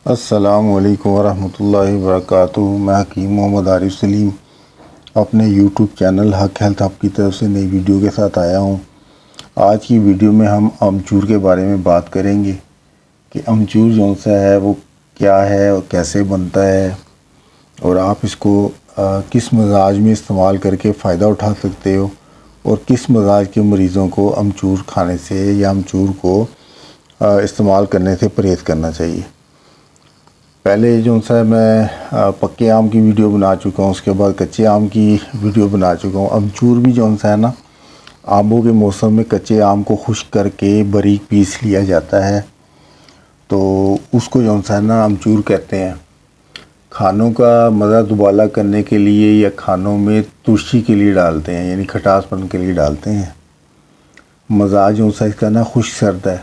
السلام علیکم ورحمۃ اللہ وبرکاتہ۔ میں حکیم محمد عارف سلیم اپنے یوٹیوب چینل حق ہیلتھ ہب کی طرف سے نئی ویڈیو کے ساتھ آیا ہوں۔ آج کی ویڈیو میں ہم امچور کے بارے میں بات کریں گے کہ امچور جو سا ہے وہ کیا ہے اور کیسے بنتا ہے، اور آپ اس کو کس مزاج میں استعمال کر کے فائدہ اٹھا سکتے ہو، اور کس مزاج کے مریضوں کو امچور کھانے سے یا امچور کو استعمال کرنے سے پرہیز کرنا چاہیے۔ پہلے جو سا میں پکے آم کی ویڈیو بنا چکا ہوں، اس کے بعد کچے آم کی ویڈیو بنا چکا ہوں۔ امچور بھی جو سا ہے نا، آموں کے موسم میں کچے آم کو خشک کر کے باریک پیس لیا جاتا ہے، تو اس کو جو سا ہے نا امچور کہتے ہیں۔ کھانوں کا مزہ دوبالا کرنے کے لیے یا کھانوں میں ترشی کے لیے ڈالتے ہیں، یعنی کھٹاس پن کے لیے ڈالتے ہیں۔ مزاج جو سا اس کا نا خشک سرد ہے۔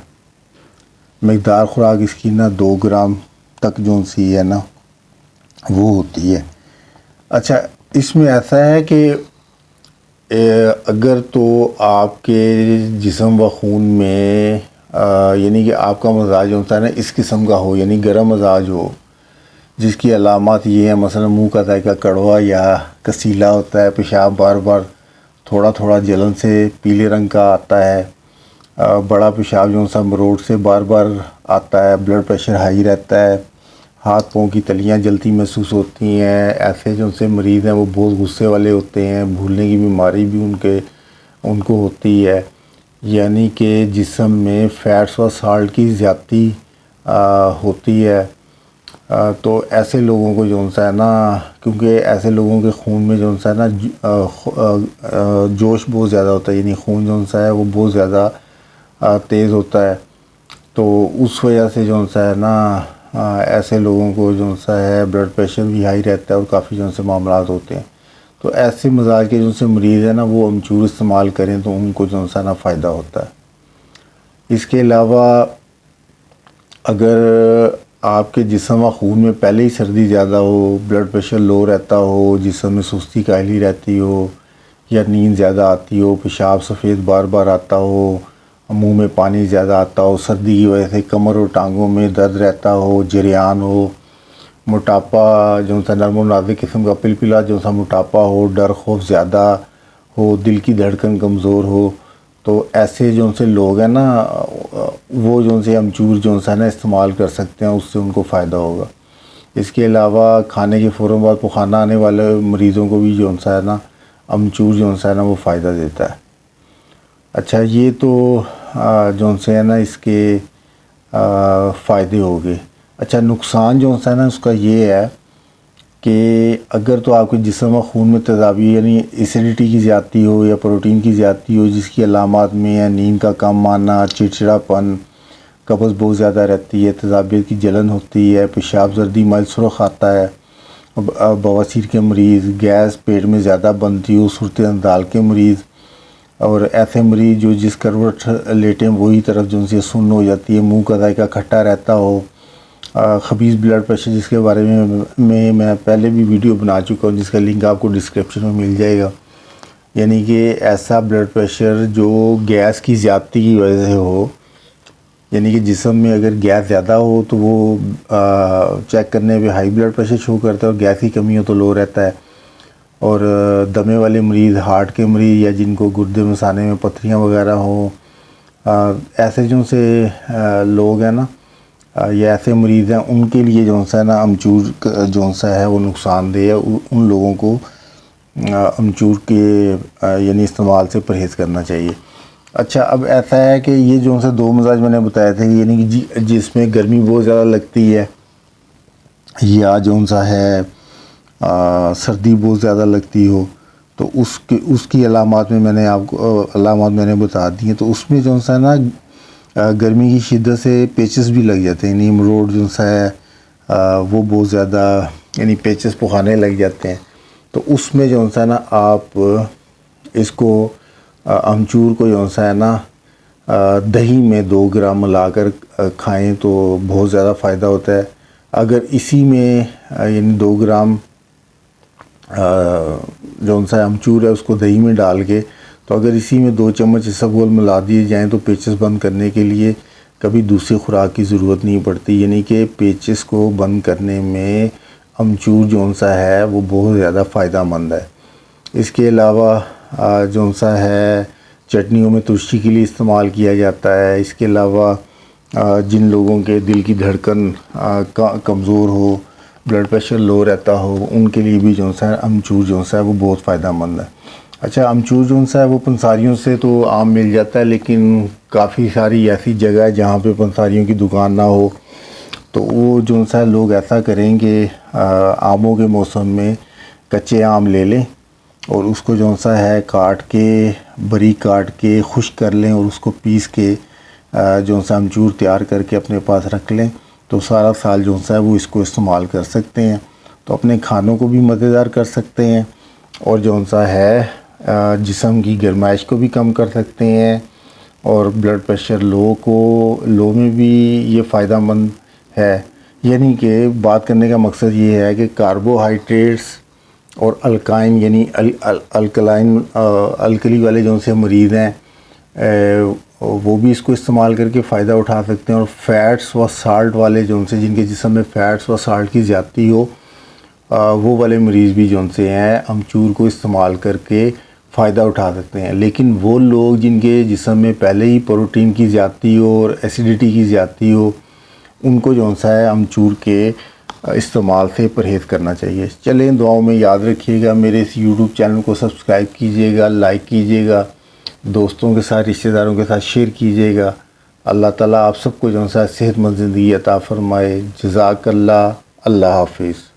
مقدار خوراک اس کی نا 2 گرام تک جو سی ہے نا وہ ہوتی ہے۔ اچھا، اس میں ایسا ہے کہ اگر تو آپ کے جسم و خون میں یعنی کہ آپ کا مزاج جو ہوتا ہے نا اس قسم کا ہو، یعنی گرم مزاج ہو، جس کی علامات یہ ہیں، مثلا منہ کا ذائقہ کڑوا یا کسیلا ہوتا ہے، پیشاب بار بار تھوڑا تھوڑا جلن سے پیلے رنگ کا آتا ہے، بڑا پیشاب جو سا مروڑ سے بار بار آتا ہے، بلڈ پریشر ہائی رہتا ہے، ہاتھ پاؤں کی تلیاں جلتی محسوس ہوتی ہیں۔ ایسے جو سے مریض ہیں وہ بہت غصے والے ہوتے ہیں، بھولنے کی بیماری بھی ان کو ہوتی ہے، یعنی کہ جسم میں فیٹس و سالٹ کی زیادتی ہوتی ہے۔ تو ایسے لوگوں کو جو سا ہے نا، کیونکہ ایسے لوگوں کے خون میں جو سا ہے نا جوش بہت زیادہ ہوتا ہے، یعنی خون جو سا ہے وہ بہت زیادہ تیز ہوتا ہے، تو اس وجہ سے جو سا ہے نا ایسے لوگوں کو جو سا ہے بلڈ پریشر بھی ہائی رہتا ہے اور کافی جو سے معاملات ہوتے ہیں۔ تو ایسے مزاج کے جو سے مریض ہیں نا وہ امچور استعمال کریں تو ان کو جو سا نا فائدہ ہوتا ہے۔ اس کے علاوہ اگر آپ کے جسم و خون میں پہلے ہی سردی زیادہ ہو، بلڈ پریشر لو رہتا ہو، جسم میں سستی کاہلی رہتی ہو، یا نیند زیادہ آتی ہو، پیشاب سفید بار بار آتا ہو، منہ میں پانی زیادہ آتا ہو، سردی کی وجہ سے کمر اور ٹانگوں میں درد رہتا ہو، جریان ہو، موٹاپا جو سا نرم و نازک قسم کا پلپلا جو سا موٹاپا ہو، ڈر خوف زیادہ ہو، دل کی دھڑکن کمزور ہو، تو ایسے جو سے لوگ ہیں نا وہ جو سے امچور جو سا نا استعمال کر سکتے ہیں، اس سے ان کو فائدہ ہوگا۔ اس کے علاوہ کھانے کے فوراً بعد پخانہ آنے والے مریضوں کو بھی جو سا ہے نا امچور جو سا ہے نا وہ فائدہ دیتا ہے۔ اچھا، یہ تو جو سے ہے نا اس کے فائدے ہو گئے۔ اچھا، نقصان جو سا ہے نا اس کا یہ ہے کہ اگر تو آپ کے جسم و خون میں تیزابی یعنی ایسیڈیٹی کی زیادتی ہو یا پروٹین کی زیادتی ہو، جس کی علامات میں ہے نیند کا کم آنا، چڑچڑا پن، قبض بہت زیادہ رہتی ہے، تیزابیت کی جلن ہوتی ہے، پیشاب زردی مائل سرخ آتا ہے، بواسیر کے مریض، گیس پیٹ میں زیادہ بنتی ہو، صورت اندال کے مریض، اور ایسے مریض جو جس کروٹ لیٹیں وہی طرف جو سے سن ہو جاتی ہے، منہ کا ذائقہ کھٹا رہتا ہو، خبیث بلڈ پریشر جس کے بارے میں پہلے بھی ویڈیو بنا چکا ہوں، جس کا لنک آپ کو ڈسکرپشن میں مل جائے گا، یعنی کہ ایسا بلڈ پریشر جو گیس کی زیادتی کی وجہ سے ہو، یعنی کہ جسم میں اگر گیس زیادہ ہو تو وہ چیک کرنے پہ ہائی بلڈ پریشر شو کرتا ہے، اور گیس کی کمی ہو تو لو رہتا ہے، اور دمے والے مریض، ہارٹ کے مریض، یا جن کو گردے مثانے میں پتھریاں وغیرہ ہوں، ایسے جو سے لوگ ہیں نا یا ایسے مریض ہیں، ان کے لیے جو سا ہے نا امچور جو سا ہے وہ نقصان دہ ہے، ان لوگوں کو امچور کے یعنی استعمال سے پرہیز کرنا چاہیے۔ اچھا، اب ایسا ہے کہ یہ جو سے 2 مزاج میں نے بتایا تھے، یعنی کہ جس میں گرمی بہت زیادہ لگتی ہے یا جو سا ہے سردی بہت زیادہ لگتی ہو، تو اس کی علامات میں نے آپ کو بتا دی ہیں۔ تو اس میں جو سا ہے نا گرمی کی شدت سے پیچز بھی لگ جاتے ہیں، یعنی مروڑ جو سا ہے وہ بہت زیادہ یعنی پیچز پخانے لگ جاتے ہیں، تو اس میں جو سا ہے نا آپ اس کو امچور کو جو سا ہے نا دہی میں 2 گرام ملا کر کھائیں تو بہت زیادہ فائدہ ہوتا ہے۔ اگر اسی میں یعنی 2 گرام جو سا امچور ہے اس کو دہی میں ڈال کے، تو اگر اسی میں 2 چمچ اسبگول ملا دیے جائیں تو پیچز بند کرنے کے لیے کبھی دوسری خوراک کی ضرورت نہیں پڑتی، یعنی کہ پیچس کو بند کرنے میں امچور جون سا ہے وہ بہت زیادہ فائدہ مند ہے۔ اس کے علاوہ جون سا ہے چٹنیوں میں ترشی کے لیے استعمال کیا جاتا ہے۔ اس کے علاوہ جن لوگوں کے دل کی دھڑکن کمزور ہو، بلڈ پریشر لو رہتا ہو، ان کے لیے بھی جون سا ہے امچور جون سا ہے وہ بہت فائدہ مند ہے۔ اچھا، امچور جون سا ہے وہ پنساریوں سے تو عام مل جاتا ہے، لیکن کافی ساری ایسی جگہ ہے جہاں پہ پنساریوں کی دکان نہ ہو، تو وہ جون سا ہے لوگ ایسا کریں کہ آموں کے موسم میں کچے آم لے لیں اور اس کو جون سا ہے کاٹ کے باریک کاٹ کے خشک کر لیں اور اس کو پیس کے جون سا امچور تیار کر کے اپنے پاس رکھ لیں، تو سارا سال جون سا ہے وہ اس کو استعمال کر سکتے ہیں، تو اپنے کھانوں کو بھی مزیدار کر سکتے ہیں اور جون سا ہے جسم کی گرمائش کو بھی کم کر سکتے ہیں، اور بلڈ پریشر لو میں بھی یہ فائدہ مند ہے۔ یعنی کہ بات کرنے کا مقصد یہ ہے کہ کاربوہائیڈریٹس اور الکائن یعنی الکلی والے جون سے مریض ہیں وہ بھی اس کو استعمال کر کے فائدہ اٹھا سکتے ہیں، اور فیٹس و سالٹ والے جون سے جن کے جسم میں فیٹس و سالٹ کی زیادتی ہو وہ والے مریض بھی جون سے ہیں امچور کو استعمال کر کے فائدہ اٹھا سکتے ہیں۔ لیکن وہ لوگ جن کے جسم میں پہلے ہی پروٹین کی زیادتی ہو اور ایسیڈیٹی کی زیادتی ہو، ان کو جون سا ہے امچور کے استعمال سے پرہیز کرنا چاہیے۔ چلیں، دعاؤں میں یاد رکھیے گا، میرے اس یوٹیوب چینل کو سبسکرائب کیجیے گا، لائک کیجیے گا، دوستوں کے ساتھ رشتہ داروں کے ساتھ شیئر کیجیے گا۔ اللہ تعالیٰ آپ سب کو جون سا صحت مند زندگی عطا فرمائے۔ جزاک اللہ، اللہ حافظ۔